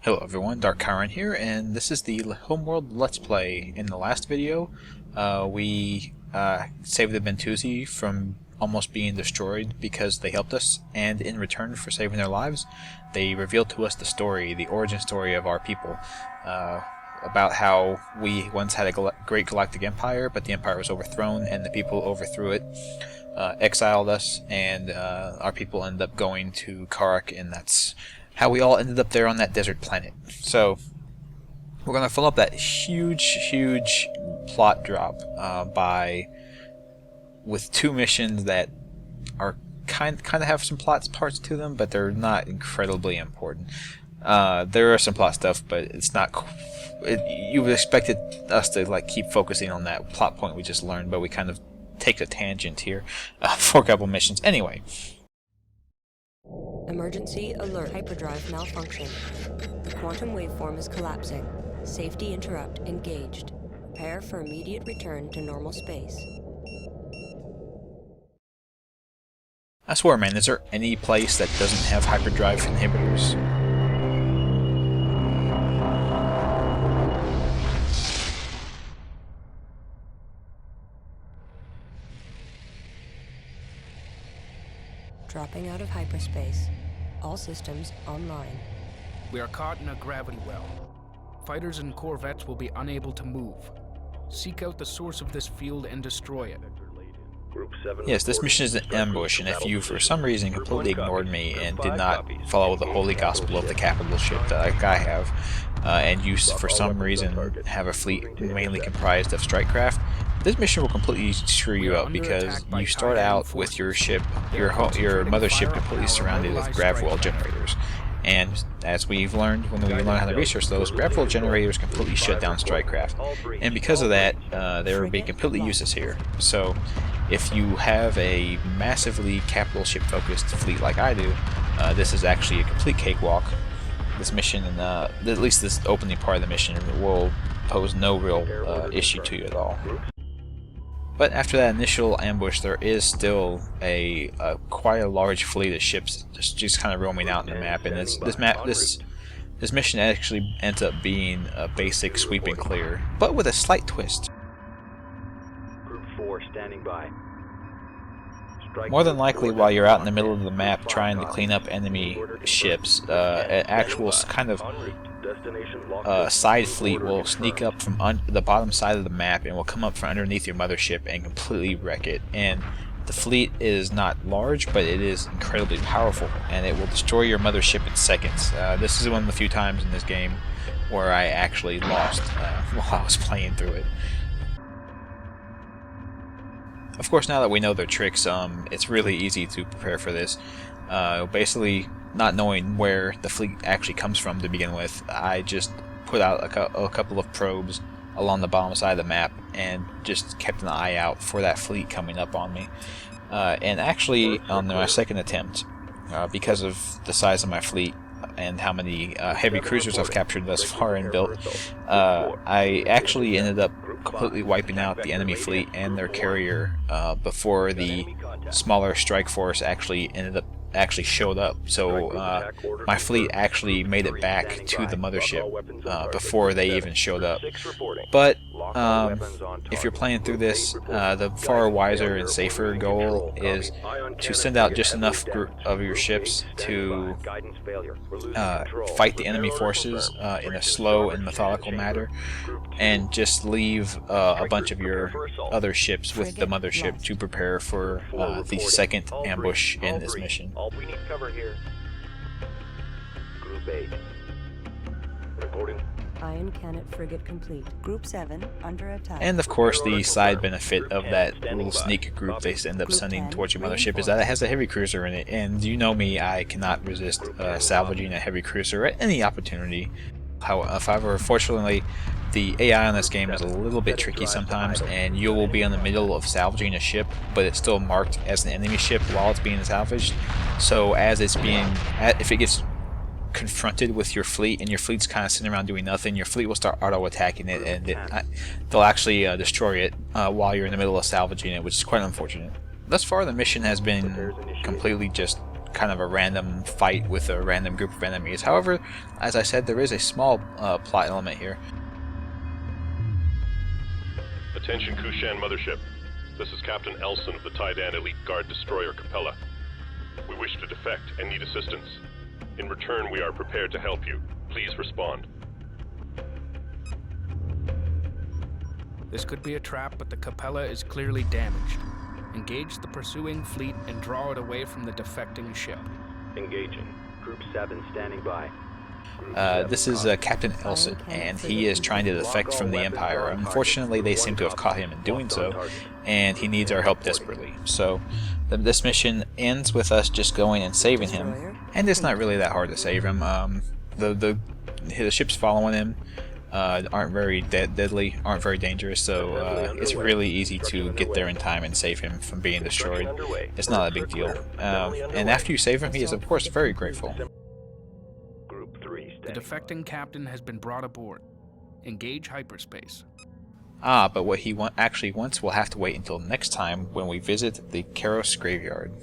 Hello everyone, Dark Kyron here, and this is the Homeworld Let's Play. In the last video, we saved the Bentusi from almost being destroyed because they helped us, and in return for saving their lives, they revealed to us the story, the origin story of our people, about how we once had a great galactic empire, but the empire was overthrown, and the people who overthrew it exiled us, and our people ended up going to Karak, and that's how we all ended up there on that desert planet. So we're going to fill up that huge plot drop with two missions that are kind of have some plot parts to them, but they're not incredibly important. There are some plot stuff, but it's not. You would expect us to like keep focusing on that plot point we just learned, but we kind of take a tangent here for a couple missions. Anyway. Emergency alert. Hyperdrive malfunction. The quantum waveform is collapsing. Safety interrupt engaged. Prepare for immediate return to normal space. I swear, man, is there any place that doesn't have hyperdrive inhibitors? Dropping out of hyperspace. All systems online. We are caught in a gravity well. Fighters and corvettes will be unable to move. Seek out the source of this field and destroy it. Yes, this mission is an ambush, and if you for some reason completely ignored me and did not follow the holy gospel of the capital ship that I have, and you for some reason have a fleet mainly comprised of strike craft, this mission will completely screw you up because you start out with your ship, your mothership completely surrounded with grav-well generators. And as we've learned when we learn how to research those, grav-well generators completely shut down strike craft. And because of that, they will be completely useless here. So if you have a massively capital ship focused fleet like I do, this is actually a complete cakewalk. This mission, and at least this opening part of the mission, will pose no real issue to you at all. But after that initial ambush, there is still quite a large fleet of ships just kind of roaming out in the map, and this mission actually ends up being a basic sweep and clear, but with a slight twist. Group 4 standing by. More than likely, while you're out in the middle of the map trying to clean up enemy ships, an actual kind of side fleet will sneak up from the bottom side of the map and will come up from underneath your mothership and completely wreck it. And the fleet is not large, but it is incredibly powerful, and it will destroy your mothership in seconds. This is one of the few times in this game where I actually lost while I was playing through it. Of course, now that we know their tricks, it's really easy to prepare for this. Basically, not knowing where the fleet actually comes from to begin with, I just put out a couple of probes along the bottom side of the map and just kept an eye out for that fleet coming up on me. And actually, on my second attempt, because of the size of my fleet and how many heavy cruisers I've captured thus far and built, I actually ended up completely wiping out the enemy fleet and their carrier before the smaller strike force actually showed up. So my fleet actually made it back to the mothership before they even showed up. But if you're playing through this, the far wiser and safer goal is to send out just enough of your ships to fight the enemy forces in a slow and methodical manner, and just leave a bunch of your other ships with the mothership to prepare for the second ambush in this mission. We need cover here. Group 8. Reporting. Ion cannon frigate complete. Group 7 under attack. And of course, the side benefit of that little sneak group they end up sending towards your mothership is that it has a heavy cruiser in it, and you know me, I cannot resist salvaging a heavy cruiser at any opportunity. However, fortunately, the AI on this game is a little bit tricky sometimes, and you will be in the middle of salvaging a ship, but it's still marked as an enemy ship while it's being salvaged. So if it gets confronted with your fleet and your fleet's kind of sitting around doing nothing, your fleet will start auto-attacking it, and they'll actually destroy it while you're in the middle of salvaging it, which is quite unfortunate. Thus far, the mission has been completely just kind of a random fight with a random group of enemies. However, as I said, there is a small plot element here. Attention Kushan Mothership. This is Captain Elson of the Taidan Elite Guard Destroyer Capella. We wish to defect and need assistance. In return, we are prepared to help you. Please respond. This could be a trap, but the Capella is clearly damaged. Engage the pursuing fleet and draw it away from the defecting ship. Engaging. Group 7 standing by. This is Captain Elson, and he is trying to defect from the Empire. Unfortunately, they seem to have caught him in doing so, and he needs our help desperately. So, this mission ends with us just going and saving him, and it's not really that hard to save him. The ships following him aren't very deadly, aren't very dangerous, so it's really easy to get there in time and save him from being destroyed. It's not a big deal. And after you save him, he is of course very grateful. The defecting captain has been brought aboard. Engage hyperspace. But what he actually wants will have to wait until next time when we visit the Karos graveyard.